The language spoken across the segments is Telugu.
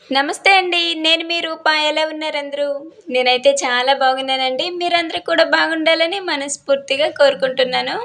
నమస్తే అండి. నేను మీ రూప. ఎలా ఉన్నారందరూ? నేనైతే చాలా బాగున్నానండి. మీరందరూ కూడా బాగుండాలని మనస్ఫూర్తిగా కోరుకుంటున్నాను.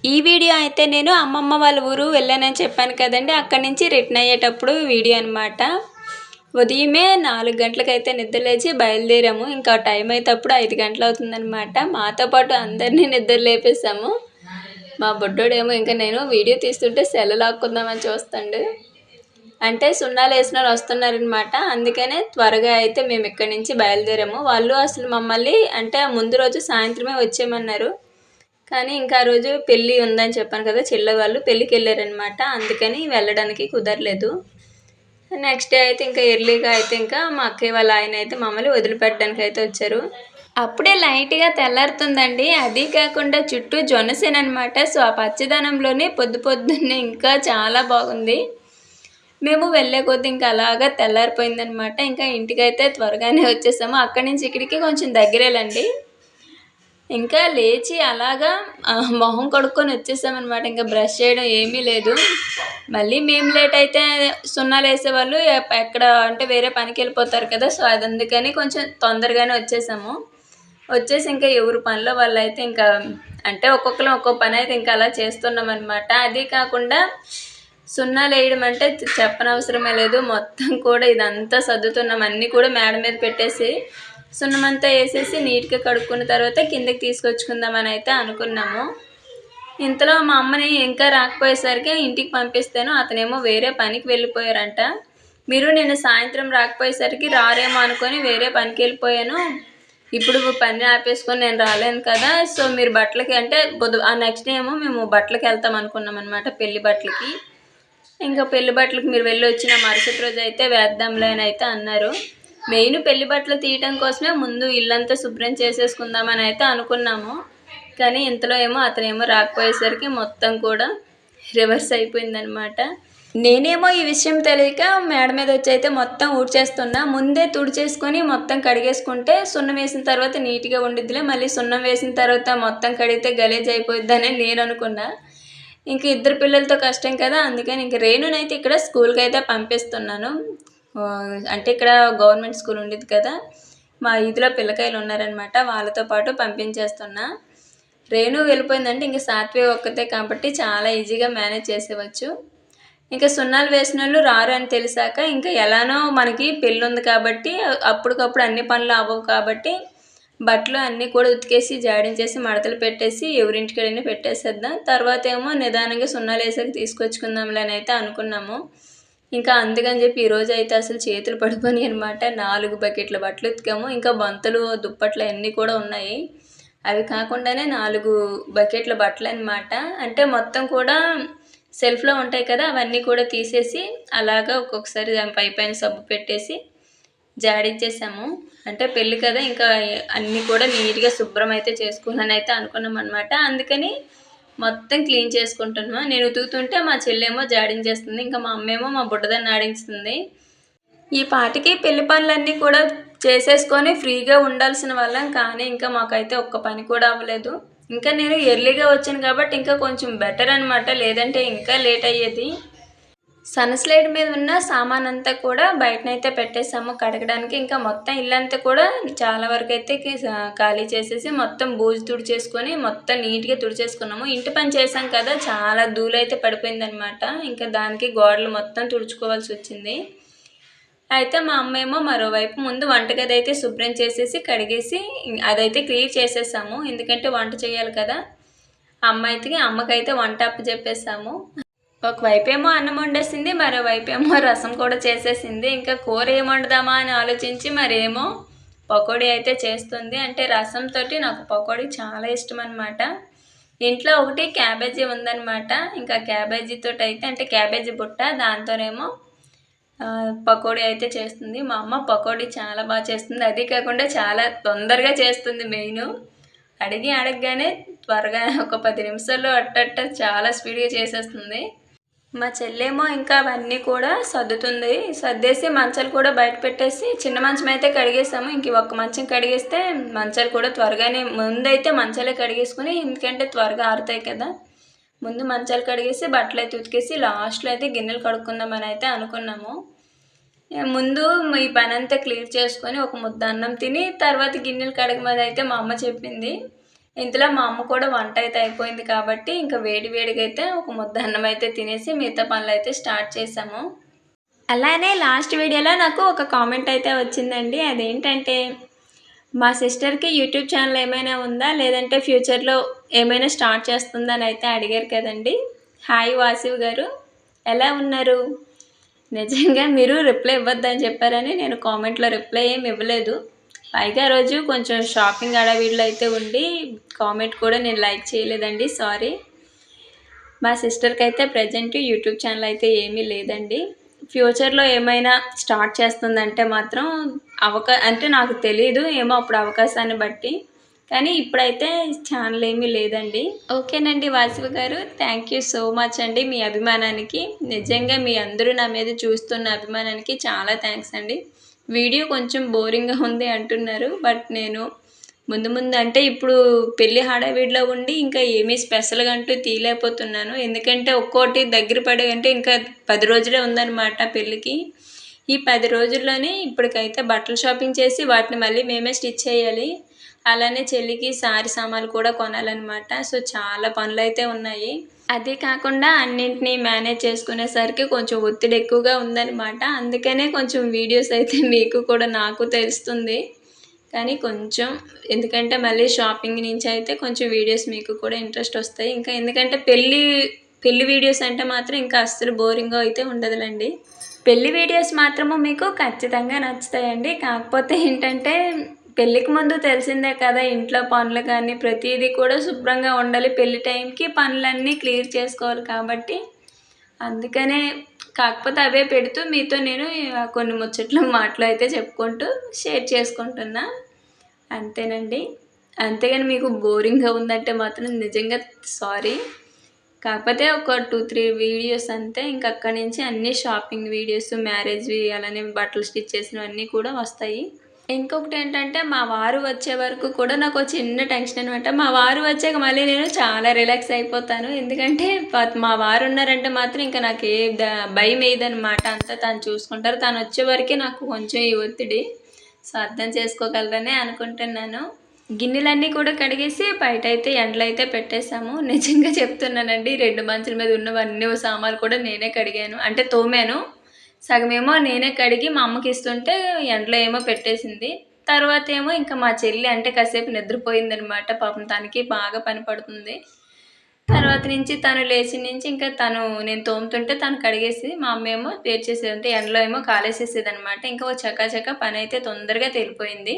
ఈ వీడియో అయితే నేను అమ్మమ్మ వాళ్ళ ఊరు వెళ్ళానని చెప్పాను కదండీ! అక్కడి నుంచి రిటర్న్ అయ్యేటప్పుడు వీడియో అనమాట. ఉదయమే 4 గంటలకైతే నిద్ర లేచి బయలుదేరాము. ఇంకా టైం అయితే అప్పుడు 5 గంటలవుతుందనమాట. మాతో పాటు అందరిని నిద్ర లేపేసాము. మా బుడ్డోడేమో ఇంక నేను వీడియో తీస్తుంటే సెల్ లాక్కుందామని చూస్తాండు. అంటే సున్నాలేసినోళ్ళు వస్తున్నారనమాట. అందుకనే త్వరగా అయితే మేము ఇక్కడి నుంచి బయలుదేరాము. వాళ్ళు అసలు మమ్మల్ని అంటే ముందు రోజు సాయంత్రమే వచ్చేయమన్నారు. కానీ ఇంకా ఆ రోజు పెళ్ళి ఉందని చెప్పాను కదా! చెల్లె వాళ్ళు పెళ్ళికెళ్ళారనమాట. అందుకని వెళ్ళడానికి కుదరలేదు. నెక్స్ట్ డే అయితే ఇంకా ఎర్లీగా అయితే ఇంకా మా అక్కయ్య వాళ్ళ ఆయన అయితే మమ్మల్ని వదిలిపెట్టడానికి అయితే వచ్చారు. అప్పుడే లైట్‌గా తెల్లారుతుందండి. అదీ కాకుండా చుట్టూ జొన్నసేననమాట. సో, ఆ పచ్చదనంలోనే పొద్దున్నే ఇంకా చాలా బాగుంది. మేము వెళ్ళే కొద్దీ ఇంకా అలాగా తెల్లారిపోయిందనమాట. ఇంకా ఇంటికైతే త్వరగానే వచ్చేసాము. అక్కడి నుంచి ఇక్కడికి కొంచెం దగ్గరేలెండి. ఇంకా లేచి అలాగా మొహం కడుక్కొని వచ్చేసామనమాట. ఇంకా బ్రష్ చేయడం ఏమీ లేదు. మళ్ళీ మేము లేట్ అయితే సున్నాలేసేవాళ్ళు ఎక్కడ అంటే వేరే పనికెళ్ళిపోతారు కదా! సో, అది అందుకని కొంచెం తొందరగానే వచ్చేసాము. వచ్చేసి ఇంకా ఎవరి పనిలో వాళ్ళైతే ఇంకా అంటే ఒక్కొక్కళ్ళం ఒక్కో పనైతే ఇంకా అలా చేస్తున్నామనమాట. అదీ కాకుండా సున్నాలేయడం అంటే చెప్పనవసరమే లేదు. మొత్తం కూడా ఇదంతా సర్దుతున్నాం. అన్నీ కూడా మేడ మీద పెట్టేసి సున్నమంతా ఏసేసి నీట్‌గా కడుక్కున్న తర్వాత కిందకి తీసుకొచ్చుకుందామని అయితే అనుకున్నాము. ఇంతలో మా అమ్మని ఇంకా రాకపోయేసరికి ఇంటికి పంపిస్తాను. అతనేమో వేరే పనికి వెళ్ళిపోయారంట. మీరు నిన్న సాయంత్రం రాకపోయేసరికి రారేమో అనుకోని వేరే పనికెళ్ళిపోయాను. ఇప్పుడు పని ఆపేసుకొని నేను రాలేను కదా! సో, మీరు బట్టలకి అంటే నెక్స్ట్ డే ఏమో మేము బట్టలకెళ్తాం అనుకున్నామనమాట పెళ్లి బట్టలకి. ఇంకా పెళ్లి బట్టలకి మీరు వెళ్ళొచ్చిన మరుసటి రోజైతే వేద్దాంలే అని అయితే అన్నారు. మెయిన్ పెళ్లి బట్టలు తీయటం కోసమే ముందు ఇల్లంతా శుభ్రం చేసేసుకుందామని అయితే అనుకున్నాము. కానీ ఇంతలో ఏమో అతనేమో రాకపోయేసరికి మొత్తం కూడా రివర్స్ అయిపోయిందనమాట. నేనేమో ఈ విషయం తెలియక మేడ మీద వచ్చైతే మొత్తం ఊడ్చేస్తున్నా. ముందే తుడిచేసుకొని మొత్తం కడిగేసుకుంటే సున్నం వేసిన తర్వాత నీట్‌గా ఉండిద్దిలే. మళ్ళీ సున్నం వేసిన తర్వాత మొత్తం కడిగితే గలీజ్ అయిపోయిద్దని నేను అనుకున్నా. ఇంక ఇద్దరు పిల్లలతో కష్టం కదా! అందుకని ఇంక రేణునైతే ఇక్కడ స్కూల్‌కైతే పంపిస్తున్నాను. అంటే ఇక్కడ గవర్నమెంట్ స్కూల్ ఉండిద్ది కదా! మా వీధిలో పిల్లకాయలు ఉన్నారనమాట. వాళ్ళతో పాటు పంపించేస్తున్నా. రేణు వెళ్ళిపోయిందంటే ఇంక సాత్విక ఒక్కతే కాబట్టి చాలా ఈజీగా మేనేజ్ చేసేయవచ్చు. ఇంక సున్నాలు వేసినోళ్ళు రారు అని తెలిసాక ఇంకా ఎలానో మనకి పెళ్ళుంది కాబట్టి అప్పటికప్పుడు అన్ని పనులు అవ్వవు కాబట్టి బట్టలు అన్నీ కూడా ఉతికేసి జాడించేసి మడతలు పెట్టేసి ఎవరింటికాడైనా పెట్టేసేద్దాం. తర్వాత ఏమో నిదానంగా సున్నాలేసాక తీసుకొచ్చుకుందాంలే అని అయితే అనుకున్నాము. ఇంకా అందుకని చెప్పి ఈరోజైతే అసలు చేతులు పడిపోయినాయి అనమాట. 4 బకెట్ల బట్టలు ఉతికాము. ఇంకా బంతులు, దుప్పట్లు అన్నీ కూడా ఉన్నాయి. అవి కాకుండానే 4 బకెట్ల బట్టలనమాట. అంటే మొత్తం కూడా సెల్ఫ్‌లో ఉంటాయి కదా! అవన్నీ కూడా తీసేసి అలాగా ఒక్కొక్కసారి దాని పైపైన సబ్బు పెట్టేసి జాడించేసాము. అంటే పెళ్ళి కదా! ఇంకా అన్నీ కూడా నీట్‌గా శుభ్రం అయితే చేసుకోవాలనైతే అనుకున్నామనమాట. అందుకని మొత్తం క్లీన్ చేసుకుంటున్నాం. నేను ఉతుకుతుంటే మా చెల్లేమో జాడించేస్తుంది. ఇంకా మా అమ్మేమో మా బుడ్డదాన్ని ఆడించుతుంది. ఈ పాటికి పెళ్లి పనులన్నీ కూడా చేసేసుకొని ఫ్రీగా ఉండాల్సిన వాళ్ళం. కానీ ఇంకా మాకైతే ఒక్క పని కూడా అవ్వలేదు. ఇంకా నేను ఎర్లీగా వచ్చాను కాబట్టి ఇంకా కొంచెం బెటర్ అనమాట. లేదంటే ఇంకా లేట్ అయ్యేది. సన్‌స్లైడ్ మీద ఉన్న సామానంతా కూడా బయటనైతే పెట్టేసాము కడగడానికి. ఇంకా మొత్తం ఇల్లంతా కూడా చాలా వరకైతే ఖాళీ చేసేసి మొత్తం బూజు తుడిచేసుకొని మొత్తం నీట్‌గా తుడిచేసుకున్నాము. ఇంటి పని చేశాం కదా! చాలా ధూళైతే పడిపోయిందనమాట. ఇంకా దానికి గోడలు మొత్తం తుడుచుకోవాల్సొచ్చింది. అయితే మా అమ్మేమో మరోవైపు ముందు వంటగది అయితే శుభ్రం చేసేసి కడిగేసి అదైతే క్లియర్ చేసేసాము. ఎందుకంటే వంట చేయాలి కదా! అమ్మకైతే వంట అప్పజెప్పేసాము. ఒకవైపేమో అన్నం వండేసింది. మరోవైపేమో రసం కూడా చేసేసింది. ఇంకా కూర ఏం వండుదామా అని ఆలోచించి మరేమో పకోడీ అయితే చేస్తుంది. అంటే రసంతోటి నాకు పకోడీ చాలా ఇష్టమనమాట. ఇంట్లో ఒకటి క్యాబేజీ ఉందనమాట. ఇంకా క్యాబేజీతోటైతే అంటే క్యాబేజీ బుట్ట దాంతోనేమో పకోడీ అయితే చేస్తుంది. మా అమ్మ పకోడీ చాలా బాగా చేస్తుంది. అదీ కాకుండా చాలా తొందరగా చేస్తుంది మెయిను. అడగగానే త్వరగా ఒక 10 నిమిషాల్లో అట్టట్ట చాలా స్పీడ్‌గా చేసేస్తుంది. మా చెల్లేమో ఇంకా అవన్నీ కూడా సర్దుతుంది. సర్దేసి మంచాలు కూడా బయట పెట్టేసి చిన్న మంచం అయితే కడిగేసాము. ఇంక ఒక్క మంచం కడిగేస్తే మంచాలు కూడా త్వరగానే ముందైతే మంచాలే కడిగేసుకొని ఎందుకంటే త్వరగా ఆరుతాయి కదా! ముందు మంచాలు కడిగేసి బట్టలైతే ఉతికేసి లాస్ట్‌లో అయితే గిన్నెలు కడుక్కుందామని అయితే అనుకున్నాము. ముందు ఈ పని అంతా క్లియర్ చేసుకొని ఒక ముద్ద అన్నం తిని తర్వాత గిన్నెలు కడగమని అయితే మా అమ్మ చెప్పింది. ఇంతలో మా అమ్మ కూడా వంట అయితే అయిపోయింది కాబట్టి ఇంకా వేడి వేడిగా అయితే ఒక ముద్ద అన్నం అయితే తినేసి మిగతా పనులు అయితే స్టార్ట్ చేసాము. అలానే లాస్ట్ వీడియోలో నాకు ఒక కామెంట్ అయితే వచ్చిందండి. అదేంటంటే మా సిస్టర్కి యూట్యూబ్ ఛానల్ ఏమైనా ఉందా, లేదంటే ఫ్యూచర్లో ఏమైనా స్టార్ట్ చేస్తుందా అని అయితే అడిగారు కదండి. హాయ్ వాసివ్ గారు, ఎలా ఉన్నారు? నిజంగా మీరు రిప్లై ఇవ్వద్దని చెప్పారని నేను కామెంట్లో రిప్లై ఏమి ఇవ్వలేదు. పైగా రోజు కొంచెం షాపింగ్ హడావిడిలో అయితే ఉండి కామెంట్ కూడా నేను లైక్ చేయలేదండి, సారీ. మా సిస్టర్కి అయితే ప్రజెంట్ యూట్యూబ్ ఛానల్ అయితే ఏమీ లేదండి. ఫ్యూచర్లో ఏమైనా స్టార్ట్ చేస్తుందంటే మాత్రం అంటే నాకు తెలీదు, ఏమో అప్పుడు అవకాశాన్ని బట్టి. కానీ ఇప్పుడైతే ఛానల్ ఏమీ లేదండి. ఓకేనండి వాసివ్ గారు, థ్యాంక్ యూ సో మచ్ అండి మీ అభిమానానికి. నిజంగా మీ అందరూ నా మీద చూస్తున్న అభిమానానికి చాలా థ్యాంక్స్ అండి. వీడియో కొంచెం బోరింగ్గా ఉంది అంటున్నారు, బట్ నేను ముందు అంటే ఇప్పుడు పెళ్ళి హడావిడిలో ఉండి ఇంకా ఏమీ స్పెషల్గా అంటూ తీయలేకపోతున్నాను. ఎందుకంటే ఒక్కోటి దగ్గర పడే అంటే ఇంకా 10 రోజులే ఉందన్నమాట పెళ్ళికి. ఈ 10 రోజుల్లోనే ఇప్పటికైతే బట్టలు షాపింగ్ చేసి వాటిని మళ్ళీ మేమే స్టిచ్ చేయాలి. అలానే చెల్లికి సారీ సామాన్లు కూడా కొనాలన్నమాట. సో చాలా పనులు అయితే ఉన్నాయి. అదే కాకుండా అన్నింటినీ మేనేజ్ చేసుకునేసరికి కొంచెం ఒత్తిడి ఎక్కువగా ఉందన్నమాట. అందుకనే కొంచెం వీడియోస్ అయితే మీకు కూడా నాకు తెలుస్తుంది. కానీ కొంచెం ఎందుకంటే మళ్ళీ షాపింగ్ నుంచి అయితే కొంచెం వీడియోస్ మీకు కూడా ఇంట్రెస్ట్ వస్తాయి. ఇంకా ఎందుకంటే పెళ్ళి వీడియోస్ అంటే మాత్రం ఇంకా అస్సలు బోరింగ్గా అయితే ఉండదులేండి. పెళ్ళి వీడియోస్ మాత్రము మీకు ఖచ్చితంగా నచ్చుతాయండి. కాకపోతే ఏంటంటే పెళ్ళికి ముందు తెలిసిందే కదా, ఇంట్లో పనులు కానీ ప్రతిదీ కూడా శుభ్రంగా ఉండాలి. పెళ్ళి టైంకి పనులన్నీ క్లియర్ చేసుకోవాలి కాబట్టి అందుకనే. కాకపోతే అవే పెడుతూ మీతో నేను కొన్ని మాటలు అయితే చెప్పుకుంటూ షేర్ చేసుకుంటున్నా, అంతేనండి. అంతేగాని మీకు బోరింగ్గా ఉందంటే మాత్రం నిజంగా సారీ. కాకపోతే ఒక 2-3 వీడియోస్ అంతే. ఇంక అక్కడి నుంచి అన్నీ షాపింగ్ వీడియోస్, మ్యారేజ్వి, అలానే బట్టలు స్టిచ్ చేసినవన్నీ కూడా వస్తాయి. ఇంకొకటి ఏంటంటే మా వారు వచ్చే వరకు కూడా నాకు చిన్న టెన్షన్ అనమాట. మా వారు వచ్చాక మళ్ళీ నేను చాలా రిలాక్స్ అయిపోతాను. ఎందుకంటే మా వారు ఉన్నారంటే మాత్రం ఇంకా నాకు భయం వేయదనమాట. అంతా తను చూసుకుంటారు. తను వచ్చే వరకే నాకు కొంచెం ఈ ఒత్తిడి. సో అర్థం చేసుకోగలరనే అనుకుంటున్నాను. గిన్నెలన్నీ కూడా కడిగేసి బయట అయితే ఎండలో అయితే పెట్టేశాము. నిజంగా చెప్తున్నానండి, 2 మంచుల మీద ఉన్నవన్నీ సామాన్లు కూడా నేనే కడిగాను, అంటే తోమాను. సగమేమో నేనే కడిగి మా అమ్మకి ఇస్తుంటే ఎండలో ఏమో పెట్టేసింది. తర్వాత ఏమో ఇంకా మా చెల్లి అంటే కాసేపు నిద్రపోయిందనమాట. పాపం తనకి బాగా పని పడుతుంది. తర్వాత నుంచి తను లేచి నుంచి ఇంకా నేను తోముతుంటే తను కడిగేసి మా అమ్మ ఏమో వేరు చేసేది, అంటే ఎండలో ఏమో కాలేసేసేది అనమాట. ఇంకా చకా పని అయితే తొందరగా తెలిపోయింది.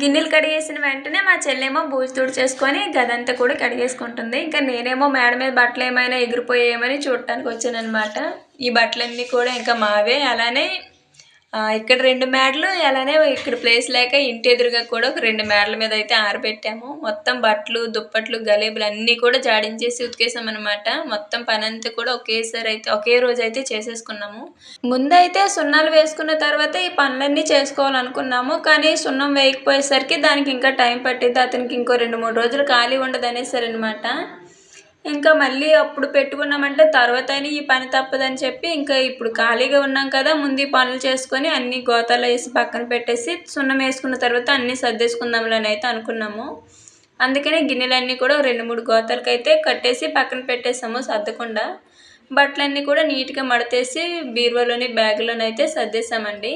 గిన్నెలు కడిగేసిన వెంటనే మా చెల్లేమో బూజు తుడిచేసుకొని గదంతా కూడా కడిగేసుకుంటుంది. ఇంకా నేనేమో మేడ మీద బట్టలు ఏమైనా ఎగిరిపోయామని చూడటానికి వచ్చాను అనమాట. ఈ బట్టలన్నీ కూడా ఇంకా మావే. అలానే ఇక్కడ 2 మేడలు, అలానే ఇక్కడ ప్లేస్ లేక ఇంటి ఎదురుగా కూడా ఒక 2 మేడల మీద అయితే ఆరబెట్టాము. మొత్తం బట్టలు, దుప్పట్లు, గలేబులు అన్నీ కూడా జాడించేసి ఉతికేసామన్నమాట. మొత్తం పని అంతా కూడా ఒకే రోజు అయితే చేసేసుకున్నాము. ముందైతే సున్నాలు వేసుకున్న తర్వాత ఈ పనులన్నీ చేసుకోవాలనుకున్నాము. కానీ సున్నం వేయకపోయేసరికి దానికి ఇంకా టైం పట్టిద్ది, అతనికి ఇంకో 2-3 రోజులు ఖాళీ ఉండదు అనేసారనమాట. ఇంకా మళ్ళీ అప్పుడు పెట్టుకున్నామంటే తర్వాత అయినా ఈ పని తప్పదని చెప్పి ఇంకా ఇప్పుడు ఖాళీగా ఉన్నాం కదా, ముందు ఈ పనులు చేసుకొని అన్ని గోతాలో వేసి పక్కన పెట్టేసి సున్నం వేసుకున్న తర్వాత అన్నీ సర్దేసుకుందాంలని అయితే అనుకున్నాము. అందుకనే గిన్నెలన్నీ కూడా 2-3 గోతాలకి అయితే కట్టేసి పక్కన పెట్టేసాము సర్దకుండా. బట్టలన్నీ కూడా నీట్గా మడతేసి బీరువాలోని బ్యాగులోనైతే సర్దేశామండి.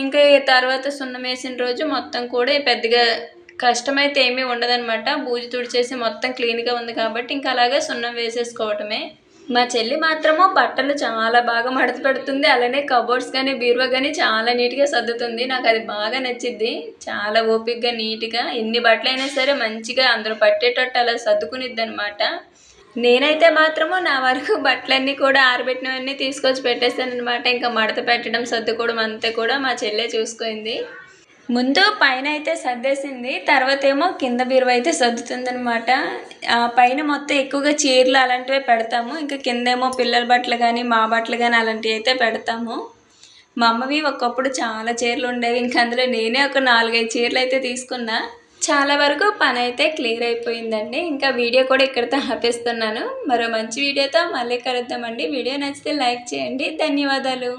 ఇంకా తర్వాత సున్నం వేసిన రోజు మొత్తం కూడా పెద్దగా కష్టమైతే ఏమీ ఉండదనమాట. బూజు తుడిచేసి మొత్తం క్లీన్గా ఉంది కాబట్టి ఇంకా అలాగే సున్నం వేసేసుకోవటమే. మా చెల్లి మాత్రము బట్టలు చాలా బాగా మడత పెడుతుంది. అలానే కబోర్డ్స్ కానీ బీరువా కానీ చాలా నీట్గా సర్దుతుంది. నాకు అది బాగా నచ్చిద్ది. చాలా ఓపికగా నీట్గా ఎన్ని బట్టలైనా సరే మంచిగా అందరూ పట్టేటట్టు అలా సర్దుకునిద్ది అనమాట. నేనైతే మాత్రము నా వరకు బట్టలన్నీ కూడా ఆరబెట్టినవన్నీ తీసుకొచ్చి పెట్టేస్తాను అనమాట. ఇంకా మడత పెట్టడం, సర్దుకోవడం అంతా కూడా మా చెల్లె చూసుకుంది. ముందు పైన అయితే సర్దేసింది, తర్వాత ఏమో కింద బీరువా అయితే సర్దుతుందనమాట. పైన మొత్తం ఎక్కువగా చీరలు అలాంటివే పెడతాము. ఇంకా కిందేమో పిల్లల బట్టలు కానీ మా బట్టలు కానీ అలాంటివి అయితే పెడతాము. మా అమ్మవి ఒకప్పుడు చాలా చీరలు ఉండేవి. ఇంకా అందులో నేనే ఒక 4-5 చీరలు అయితే తీసుకున్నా. చాలా వరకు పని అయితే క్లియర్ అయిపోయిందండి. ఇంకా వీడియో కూడా ఇక్కడితో ఆపేస్తున్నాను. మరో మంచి వీడియోతో మళ్ళీ కలుద్దామండి. వీడియో నచ్చితే లైక్ చేయండి. ధన్యవాదాలు.